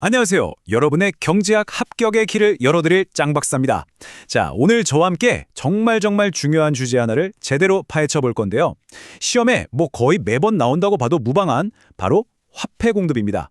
안녕하세요. 여러분의 경제학 합격의 길을 열어드릴 짱박사입니다. 자, 오늘 저와 함께 정말 중요한 주제 하나를 제대로 파헤쳐 볼 건데요. 시험에 거의 매번 나온다고 봐도 무방한 바로 화폐 공급입니다.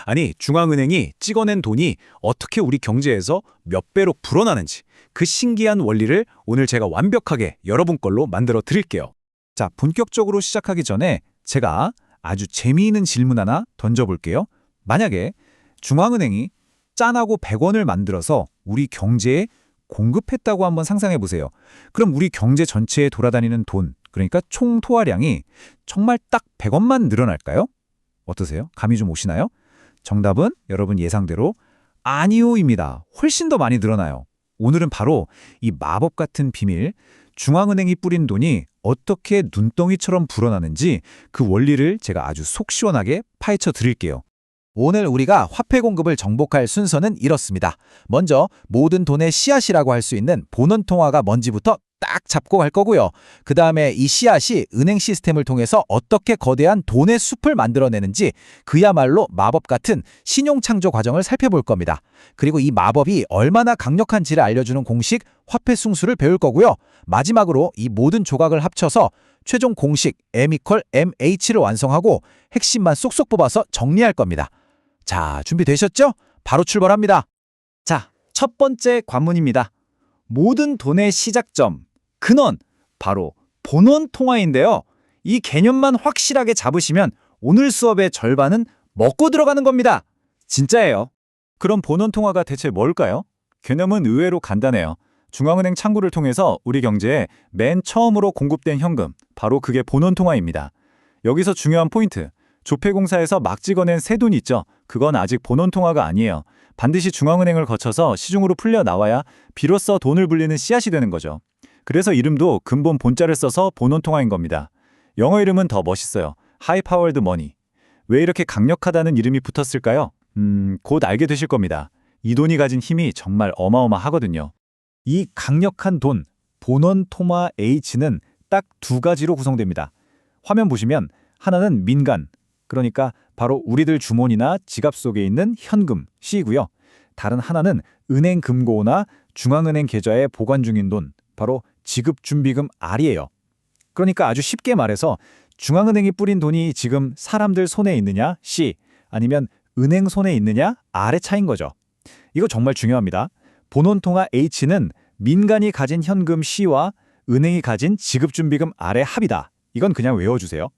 아니, 중앙은행이 찍어낸 돈이 어떻게 우리 경제에서 몇 배로 불어나는지 그 신기한 원리를 오늘 제가 완벽하게 여러분 걸로 만들어 드릴게요. 자, 본격적으로 시작하기 전에 제가 아주 재미있는 질문 하나 던져볼게요. 만약에 중앙은행이 짠하고 100원을 만들어서 우리 경제에 공급했다고 한번 상상해 보세요. 그럼 우리 경제 전체에 돌아다니는 돈, 그러니까 총 토화량이 정말 딱 100원만 늘어날까요? 어떠세요? 감이 좀 오시나요? 정답은 여러분 예상대로 아니오입니다. 훨씬 더 많이 늘어나요. 오늘은 바로 이 마법 같은 비밀, 중앙은행이 뿌린 돈이 어떻게 눈덩이처럼 불어나는지 그 원리를 제가 아주 속 시원하게 파헤쳐 드릴게요. 오늘 우리가 화폐 공급을 정복할 순서는 이렇습니다. 먼저 모든 돈의 씨앗이라고 할 수 있는 본원통화가 뭔지부터 딱 잡고 갈 거고요. 그 다음에 이 씨앗이 은행 시스템을 통해서 어떻게 거대한 돈의 숲을 만들어내는지 그야말로 마법 같은 신용창조 과정을 살펴볼 겁니다. 그리고 이 마법이 얼마나 강력한지를 알려주는 공식 화폐 숭수를 배울 거고요. 마지막으로 이 모든 조각을 합쳐서 최종 공식 M=MH를 완성하고 핵심만 쏙쏙 뽑아서 정리할 겁니다. 자, 준비되셨죠? 바로 출발합니다. 자, 첫 번째 관문입니다. 모든 돈의 시작점, 근원, 바로 본원 통화인데요. 이 개념만 확실하게 잡으시면 오늘 수업의 절반은 먹고 들어가는 겁니다. 진짜예요. 그럼 본원 통화가 대체 뭘까요? 개념은 의외로 간단해요. 중앙은행 창구를 통해서 우리 경제에 맨 처음으로 공급된 현금, 바로 그게 본원 통화입니다. 여기서 중요한 포인트, 조폐공사에서 막 찍어낸 새 돈 있죠? 그건 아직 본원 통화가 아니에요. 반드시 중앙은행을 거쳐서 시중으로 풀려 나와야 비로소 돈을 불리는 씨앗이 되는 거죠. 그래서 이름도 근본 본자를 써서 본원 통화인 겁니다. 영어 이름은 더 멋있어요. High Powered Money. 왜 이렇게 강력하다는 이름이 붙었을까요? 곧 알게 되실 겁니다. 이 돈이 가진 힘이 정말 어마어마하거든요. 이 강력한 돈, 본원 통화 H는 딱 두 가지로 구성됩니다. 화면 보시면 하나는 민간, 그러니까 바로 우리들 주머니나 지갑 속에 있는 현금, C이고요. 다른 하나는 은행 금고나 중앙은행 계좌에 보관 중인 돈, 바로 지급준비금 R이에요. 그러니까 아주 쉽게 말해서 중앙은행이 뿌린 돈이 지금 사람들 손에 있느냐, C, 아니면 은행 손에 있느냐, R의 차이인 거죠. 이거 정말 중요합니다. 본원통화 H는 민간이 가진 현금 C와 은행이 가진 지급준비금 R의 합이다. 이건 그냥 외워주세요.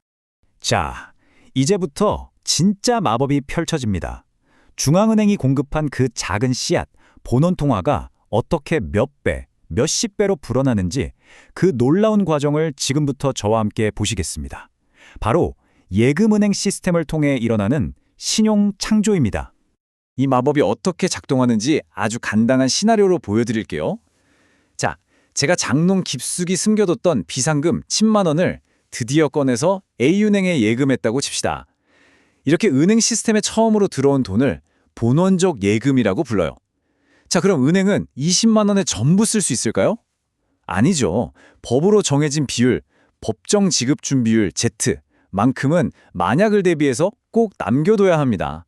자, 이제부터 진짜 마법이 펼쳐집니다. 중앙은행이 공급한 그 작은 씨앗, 본원통화가 어떻게 몇 배, 몇십 배로 불어나는지 그 놀라운 과정을 지금부터 저와 함께 보시겠습니다. 바로 예금은행 시스템을 통해 일어나는 신용창조입니다. 이 마법이 어떻게 작동하는지 아주 간단한 시나리오로 보여드릴게요. 자, 제가 장롱 깊숙이 숨겨뒀던 비상금 10만 원을 드디어 꺼내서 A은행에 예금했다고 칩시다. 이렇게 은행 시스템에 처음으로 들어온 돈을 본원적 예금이라고 불러요. 자, 그럼 은행은 20만 원에 전부 쓸 수 있을까요? 아니죠. 법으로 정해진 비율, 법정 지급 준비율 Z만큼은 만약을 대비해서 꼭 남겨둬야 합니다.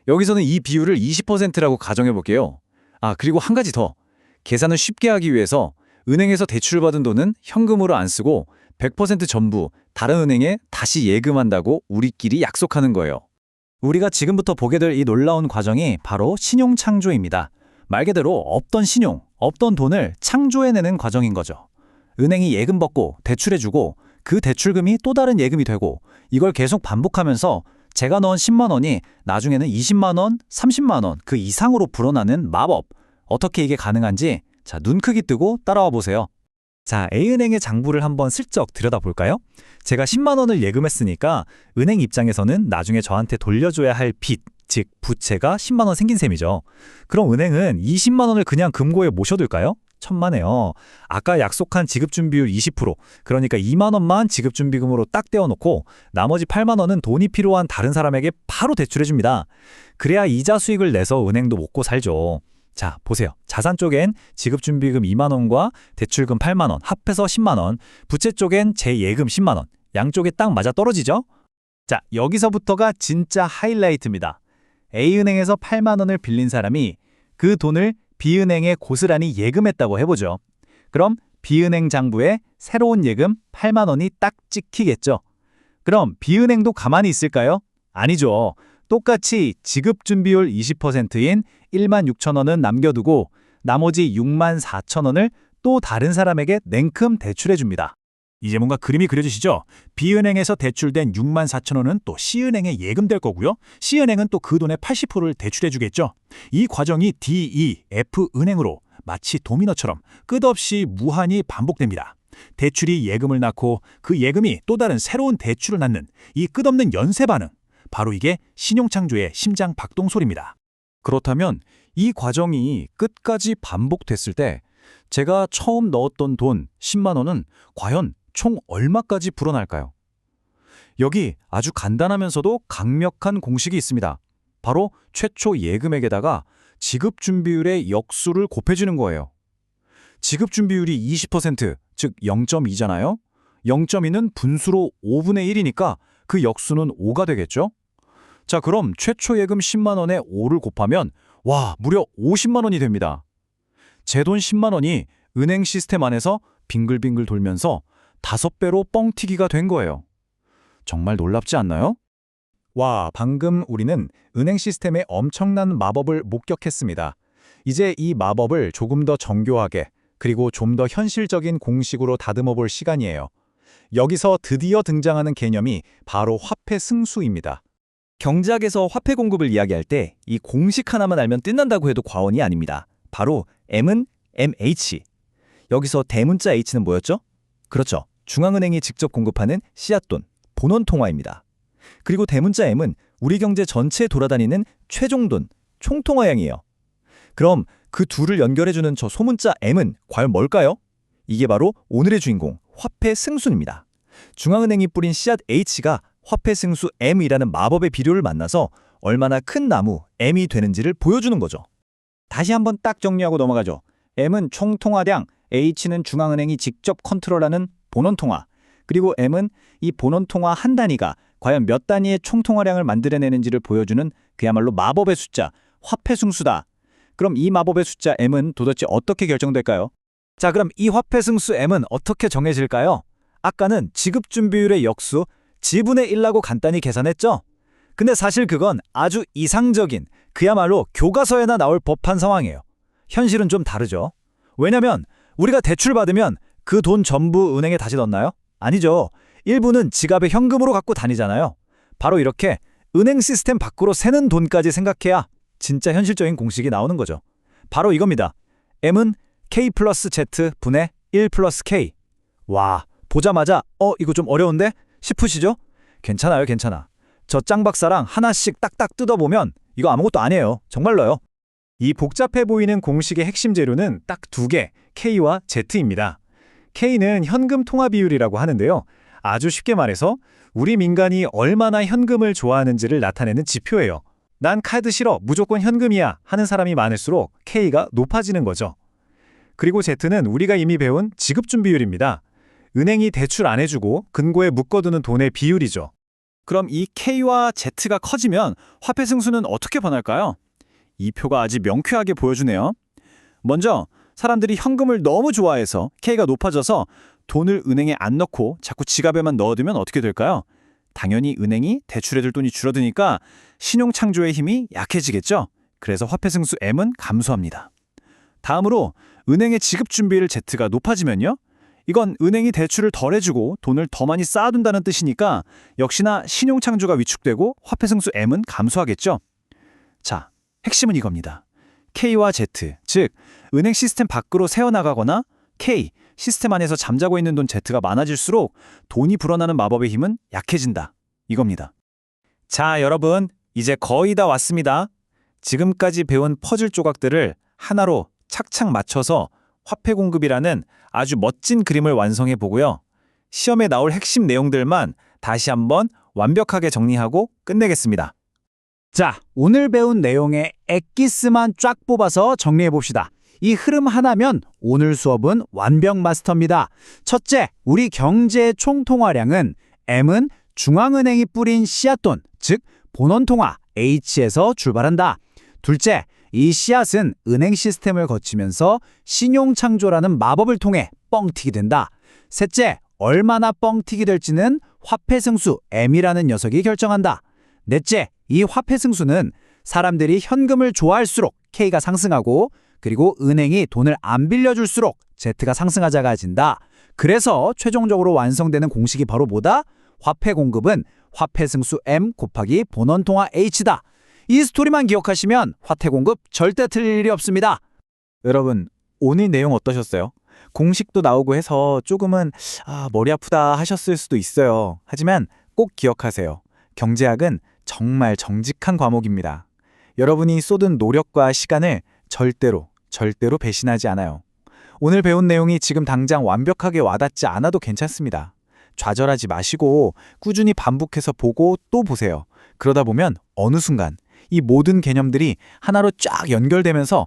여기서는 이 비율을 20%라고 가정해 볼게요. 그리고 한 가지 더. 계산을 쉽게 하기 위해서 은행에서 대출받은 돈은 현금으로 안 쓰고 100% 전부 다른 은행에 다시 예금한다고 우리끼리 약속하는 거예요. 우리가 지금부터 보게 될 이 놀라운 과정이 바로 신용창조입니다. 말 그대로 없던 신용, 없던 돈을 창조해내는 과정인 거죠. 은행이 예금 받고 대출해주고 그 대출금이 또 다른 예금이 되고 이걸 계속 반복하면서 제가 넣은 10만 원이 나중에는 20만 원, 30만 원 그 이상으로 불어나는 마법. 어떻게 이게 가능한지 자, 눈 크기 뜨고 따라와 보세요. 자, A은행의 장부를 한번 슬쩍 들여다볼까요? 제가 10만 원을 예금했으니까 은행 입장에서는 나중에 저한테 돌려줘야 할 빚, 즉 부채가 10만 원 생긴 셈이죠. 그럼 은행은 20만 원을 그냥 금고에 모셔둘까요? 천만에요. 아까 약속한 지급준비율 20%, 그러니까 2만 원만 지급준비금으로 딱 떼어놓고 나머지 8만 원은 돈이 필요한 다른 사람에게 바로 대출해줍니다. 그래야 이자 수익을 내서 은행도 먹고 살죠. 자, 보세요. 자산 쪽엔 지급준비금 2만 원과 대출금 8만 원, 합해서 10만 원, 부채 쪽엔 제 예금 10만 원, 양쪽에 딱 맞아 떨어지죠? 자, 여기서부터가 진짜 하이라이트입니다. A은행에서 8만 원을 빌린 사람이 그 돈을 B은행에 고스란히 예금했다고 해보죠. 그럼 B은행 장부에 새로운 예금 8만 원이 딱 찍히겠죠. 그럼 B은행도 가만히 있을까요? 아니죠. 똑같이 지급준비율 20%인 1만 6천 원은 남겨두고 나머지 6만 4천 원을 또 다른 사람에게 냉큼 대출해줍니다. 이제 뭔가 그림이 그려지시죠? B은행에서 대출된 6만 4천 원은 또 C은행에 예금될 거고요. C은행은 또 그 돈의 80%를 대출해 주겠죠. 이 과정이 D, E, F은행으로 마치 도미노처럼 끝없이 무한히 반복됩니다. 대출이 예금을 낳고 그 예금이 또 다른 새로운 대출을 낳는 이 끝없는 연쇄 반응. 바로 이게 신용창조의 심장 박동 소리입니다. 그렇다면 이 과정이 끝까지 반복됐을 때 제가 처음 넣었던 돈 10만 원은 과연 총 얼마까지 불어날까요? 여기 아주 간단하면서도 강력한 공식이 있습니다. 바로 최초 예금액에다가 지급준비율의 역수를 곱해주는 거예요. 지급준비율이 20%, 즉 0.2잖아요? 0.2는 분수로 5분의 1이니까 그 역수는 5가 되겠죠? 자, 그럼 최초 예금 10만 원에 5를 곱하면 와, 무려 50만 원이 됩니다. 제 돈 10만 원이 은행 시스템 안에서 빙글빙글 돌면서 5배로 뻥튀기가 된 거예요. 정말 놀랍지 않나요? 와, 방금 우리는 은행 시스템의 엄청난 마법을 목격했습니다. 이제 이 마법을 조금 더 정교하게 그리고 좀 더 현실적인 공식으로 다듬어 볼 시간이에요. 여기서 드디어 등장하는 개념이 바로 화폐 승수입니다. 경제학에서 화폐 공급을 이야기할 때 이 공식 하나만 알면 끝난다고 해도 과언이 아닙니다. 바로 M은 MH. 여기서 대문자 H는 뭐였죠? 그렇죠. 중앙은행이 직접 공급하는 씨앗돈, 본원통화입니다. 그리고 대문자 M은 우리 경제 전체에 돌아다니는 최종돈, 총통화량이에요. 그럼 그 둘을 연결해주는 저 소문자 M은 과연 뭘까요? 이게 바로 오늘의 주인공, 화폐 승수입니다. 중앙은행이 뿌린 씨앗 H가 화폐 승수 M이라는 마법의 비료를 만나서 얼마나 큰 나무 M이 되는지를 보여주는 거죠. 다시 한번 딱 정리하고 넘어가죠. M은 총통화량, H는 중앙은행이 직접 컨트롤하는 본원통화, 그리고 M은 이 본원통화 한 단위가 과연 몇 단위의 총통화량을 만들어내는지를 보여주는 그야말로 마법의 숫자, 화폐 승수다. 그럼 이 마법의 숫자 M은 도대체 어떻게 결정될까요? 자, 그럼 이 화폐 승수 M은 어떻게 정해질까요? 아까는 지급준비율의 역수 지분의 1라고 간단히 계산했죠? 근데 사실 그건 아주 이상적인, 그야말로 교과서에나 나올 법한 상황이에요. 현실은 좀 다르죠. 왜냐면 우리가 대출 받으면 그 돈 전부 은행에 다시 넣나요? 아니죠. 일부는 지갑에 현금으로 갖고 다니잖아요. 바로 이렇게 은행 시스템 밖으로 새는 돈까지 생각해야 진짜 현실적인 공식이 나오는 거죠. 바로 이겁니다. M은 K 플러스 Z 분의 1 플러스 K. 와, 보자마자 이거 좀 어려운데? 싶으시죠? 괜찮아요, 괜찮아. 저 짱박사랑 하나씩 딱딱 뜯어보면 이거 아무것도 아니에요. 정말로요. 이 복잡해 보이는 공식의 핵심 재료는 딱 두 개, K와 Z입니다. K는 현금 통화 비율이라고 하는데요. 아주 쉽게 말해서 우리 민간이 얼마나 현금을 좋아하는지를 나타내는 지표예요. 난 카드 싫어, 무조건 현금이야 하는 사람이 많을수록 K가 높아지는 거죠. 그리고 Z는 우리가 이미 배운 지급준비율입니다. 은행이 대출 안 해주고 금고에 묶어두는 돈의 비율이죠. 그럼 이 K와 Z가 커지면 화폐 승수는 어떻게 변할까요? 이 표가 아주 명쾌하게 보여주네요. 먼저 사람들이 현금을 너무 좋아해서 K가 높아져서 돈을 은행에 안 넣고 자꾸 지갑에만 넣어두면 어떻게 될까요? 당연히 은행이 대출해줄 돈이 줄어드니까 신용창조의 힘이 약해지겠죠. 그래서 화폐 승수 M은 감소합니다. 다음으로 은행의 지급준비율 Z가 높아지면요. 이건 은행이 대출을 덜 해주고 돈을 더 많이 쌓아둔다는 뜻이니까 역시나 신용창조가 위축되고 화폐 승수 M은 감소하겠죠. 자, 핵심은 이겁니다. K와 Z, 즉 은행 시스템 밖으로 새어나가거나 K, 시스템 안에서 잠자고 있는 돈 Z가 많아질수록 돈이 불어나는 마법의 힘은 약해진다. 이겁니다. 자, 여러분, 이제 거의 다 왔습니다. 지금까지 배운 퍼즐 조각들을 하나로 착착 맞춰서 화폐 공급이라는 아주 멋진 그림을 완성해 보고요. 시험에 나올 핵심 내용들만 다시 한번 완벽하게 정리하고 끝내겠습니다. 자, 오늘 배운 내용의 엑기스만 쫙 뽑아서 정리해 봅시다. 이 흐름 하나면 오늘 수업은 완벽 마스터입니다. 첫째, 우리 경제의 총통화량은 M은 중앙은행이 뿌린 씨앗돈, 즉 본원 통화 H에서 출발한다. 둘째, 이 씨앗은 은행 시스템을 거치면서 신용창조라는 마법을 통해 뻥튀기 된다. 셋째, 얼마나 뻥튀기 될지는 화폐승수 M이라는 녀석이 결정한다. 넷째, 이 화폐승수는 사람들이 현금을 좋아할수록 K가 상승하고 그리고 은행이 돈을 안 빌려줄수록 Z가 상승하자가 진다. 그래서 최종적으로 완성되는 공식이 바로 뭐다? 화폐 공급은 화폐승수 M 곱하기 본원통화 H다. 이 스토리만 기억하시면 화폐 공급 절대 틀릴 일이 없습니다. 여러분, 오늘 내용 어떠셨어요? 공식도 나오고 해서 조금은 머리 아프다 하셨을 수도 있어요. 하지만 꼭 기억하세요. 경제학은 정말 정직한 과목입니다. 여러분이 쏟은 노력과 시간을 절대로 배신하지 않아요. 오늘 배운 내용이 지금 당장 완벽하게 와닿지 않아도 괜찮습니다. 좌절하지 마시고 꾸준히 반복해서 보고 또 보세요. 그러다 보면 어느 순간 이 모든 개념들이 하나로 쫙 연결되면서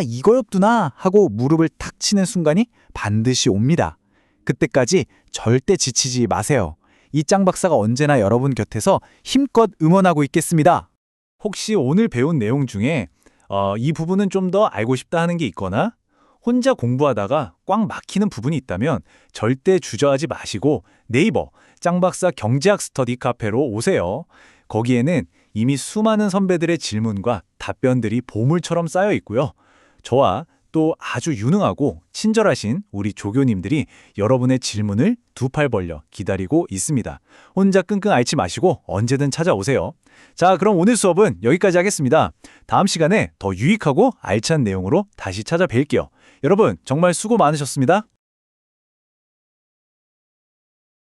이거였구나 하고 무릎을 탁 치는 순간이 반드시 옵니다. 그때까지 절대 지치지 마세요. 이 짱 박사가 언제나 여러분 곁에서 힘껏 응원하고 있겠습니다. 혹시 오늘 배운 내용 중에 이 부분은 좀 더 알고 싶다 하는 게 있거나 혼자 공부하다가 꽉 막히는 부분이 있다면 절대 주저하지 마시고 네이버 짱박사 경제학 스터디 카페로 오세요. 거기에는 이미 수많은 선배들의 질문과 답변들이 보물처럼 쌓여 있고요. 저와 또 아주 유능하고 친절하신 우리 조교님들이 여러분의 질문을 두 팔 벌려 기다리고 있습니다. 혼자 끙끙 앓지 마시고 언제든 찾아오세요. 자, 그럼 오늘 수업은 여기까지 하겠습니다. 다음 시간에 더 유익하고 알찬 내용으로 다시 찾아뵐게요. 여러분 정말 수고 많으셨습니다.